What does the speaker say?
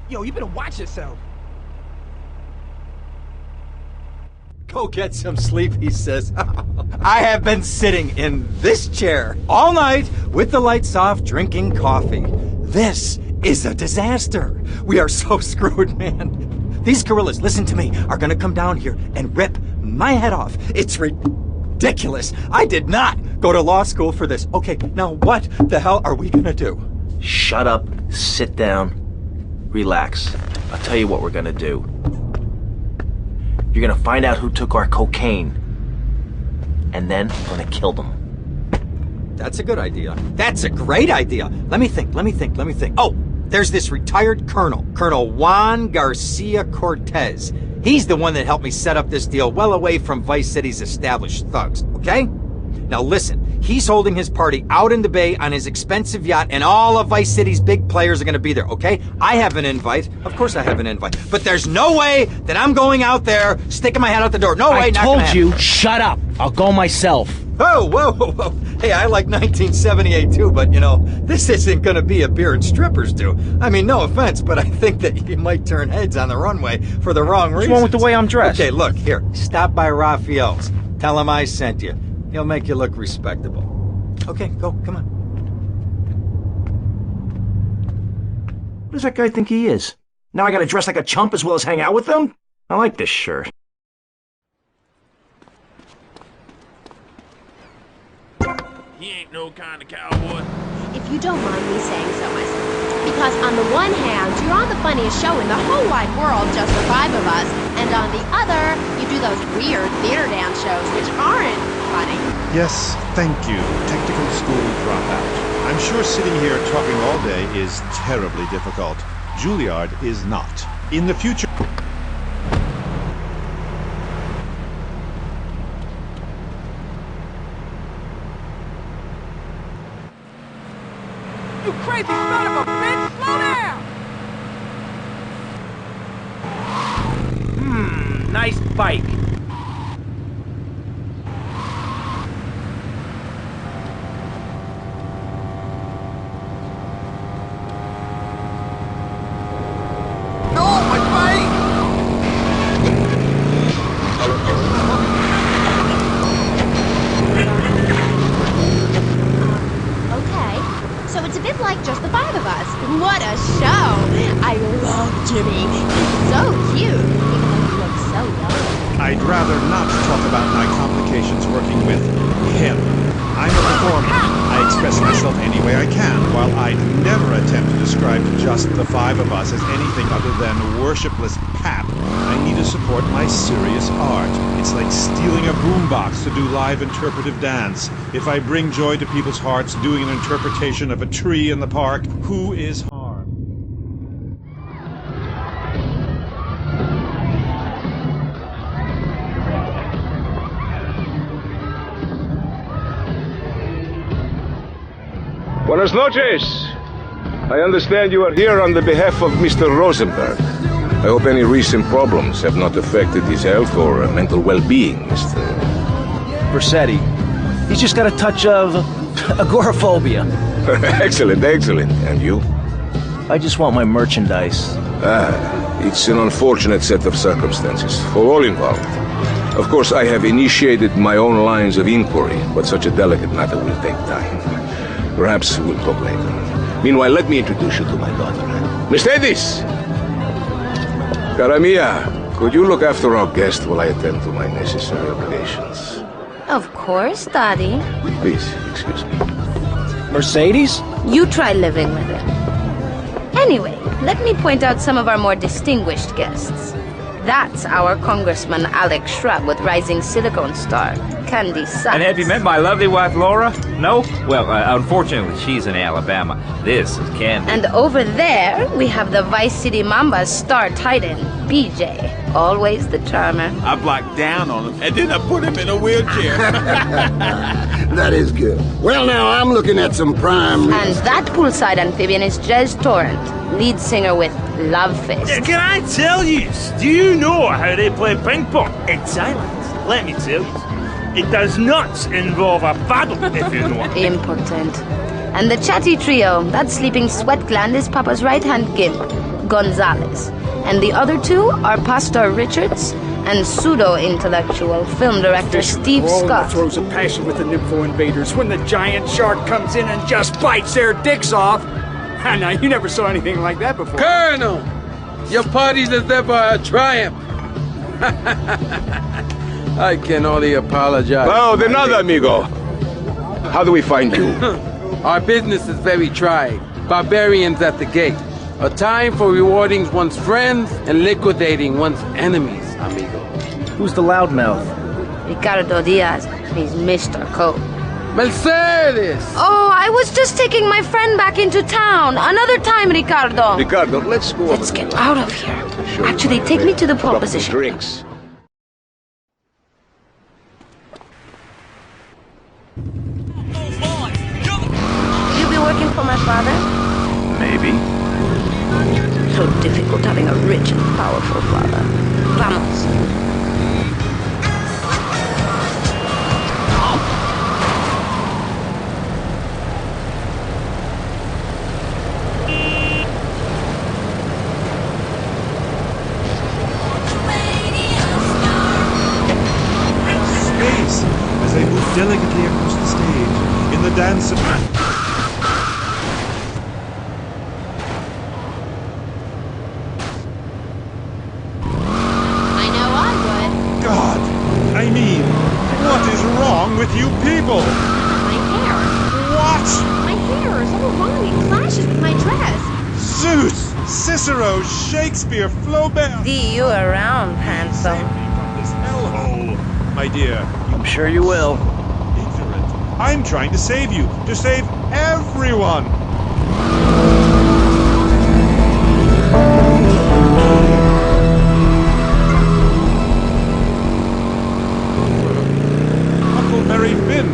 Yo, you better watch yourself. Go get some sleep, he says. I have been sitting in this chair all night with the lights off, drinking coffee. This is a disaster. We are so screwed, man. These gorillas, listen to me, are gonna come down here and rip my head off. It's ridiculous. I did not go to law school for this. Okay, now what the hell are we gonna do? Shut up, sit down, relax. I'll tell you what we're gonna do. You're gonna find out who took our cocaine, and then we're gonna kill them. That's a good idea. That's a great idea. Let me think. Oh, there's this retired colonel, Colonel Juan Garcia Cortez. He's the one that helped me set up this deal well away from Vice City's established thugs, okay? Now listen, he's holding his party out in the bay on his expensive yacht, and all of Vice City's big players are gonna be there, okay? I have an invite. Of course I have an invite. But there's no way that I'm going out there, sticking my head out the door. No way, not gonna happen. I told you, shut up. I'll go myself. Whoa. Hey, I like 1978 too, but you know, this isn't gonna be a beer and strippers do. I mean, no offense, but I think that you might turn heads on the runway for the wrong reasons. What's wrong with the way I'm dressed? Okay, look, here, stop by Raphael's. Tell him I sent you. He'll make you look respectable. Okay, go, come on. What does that guy think he is? Now I gotta dress like a chump as well as hang out with them? I like this shirt. He ain't no kind of cowboy. If you don't mind me saying so myself. Because on the one hand, you're on the funniest show in the whole wide world, just the five of us, and on the other, you do those weird theater dance shows which aren't funny. Yes, thank you, technical school dropout. I'm sure sitting here talking all day is terribly difficult. Juilliard is not. In the future... You crazy son of a bitch! Slow down! Nice bike. Like just the five of us. What a show! I love Jimmy. He's so cute, even though he looks so young. I'd rather not talk about my complications working with him. I'm a performer. I express myself any way I can, while I'd never attempt to describe just the five of us as anything other than worshipless pap. I need to support my serious art. It's like stealing a boombox to do live interpretive dance. If I bring joy to people's hearts doing an interpretation of a tree in the park, who is harmed? Buenas noches. I understand you are here on the behalf of Mr. Rosenberg. I hope any recent problems have not affected his health or mental well-being, Mr. Versetti. He's just got a touch of agoraphobia. Excellent. And you? I just want my merchandise. It's an unfortunate set of circumstances for all involved. Of course, I have initiated my own lines of inquiry, but such a delicate matter will take time. Perhaps we'll talk later. Meanwhile, let me introduce you to my daughter. Miss Edis! Cara mia, could you look after our guest while I attend to my necessary obligations? Of course, Daddy. Please, excuse me. Mercedes? You try living with him. Anyway, let me point out some of our more distinguished guests. That's our Congressman Alex Shrub with rising silicone star, Candy Sykes. And have you met my lovely wife, Laura? No? Well, unfortunately, she's in Alabama. This is Candy. And over there, we have the Vice City Mamba's star titan, BJ. Always the charmer. I blocked down on him, and then I put him in a wheelchair. That is good. Well, now, I'm looking at some prime... And that poolside amphibian is Jez Torrent, lead singer with Love Fist. Can I tell you? Do you know how they play ping pong? It's silent. Let me tell you. It does not involve a paddle, if you know what I mean. Impotent. And the chatty trio, that sleeping sweat gland is Papa's right-hand gimp, Gonzalez. And the other two are Pastor Richards and pseudo-intellectual film director Steve Scott. Throws a passion with the Nympho invaders when the giant shark comes in and just bites their dicks off. Now, you never saw anything like that before. Colonel! Your party's as ever a triumph. I can only apologize. Oh, the nada, amigo. How do we find you? Our business is very trying. Barbarians at the gate. A time for rewarding one's friends and liquidating one's enemies, amigo. Who's the loudmouth? Ricardo Diaz. He's Mr. Cope. Mercedes! Oh, I was just taking my friend back into town. Another time, Ricardo. Ricardo, let's go. Let's get out of here. Actually, take me to the pole position. Drinks. You be working for my father? Maybe. So difficult having a rich and powerful father. Vamos. Space as they move delicately across the stage in the dance of... I know I would. God! I mean, what is wrong with you people? My hair. What? My hair is all wrong. It clashes with my dress. Zeus! Cicero! Shakespeare! Flaubert! See you around, handsome. Save me from this hellhole! My dear, I'm sure you will. ignorant. I'm trying to save you, to save everyone! Huckleberry Finn!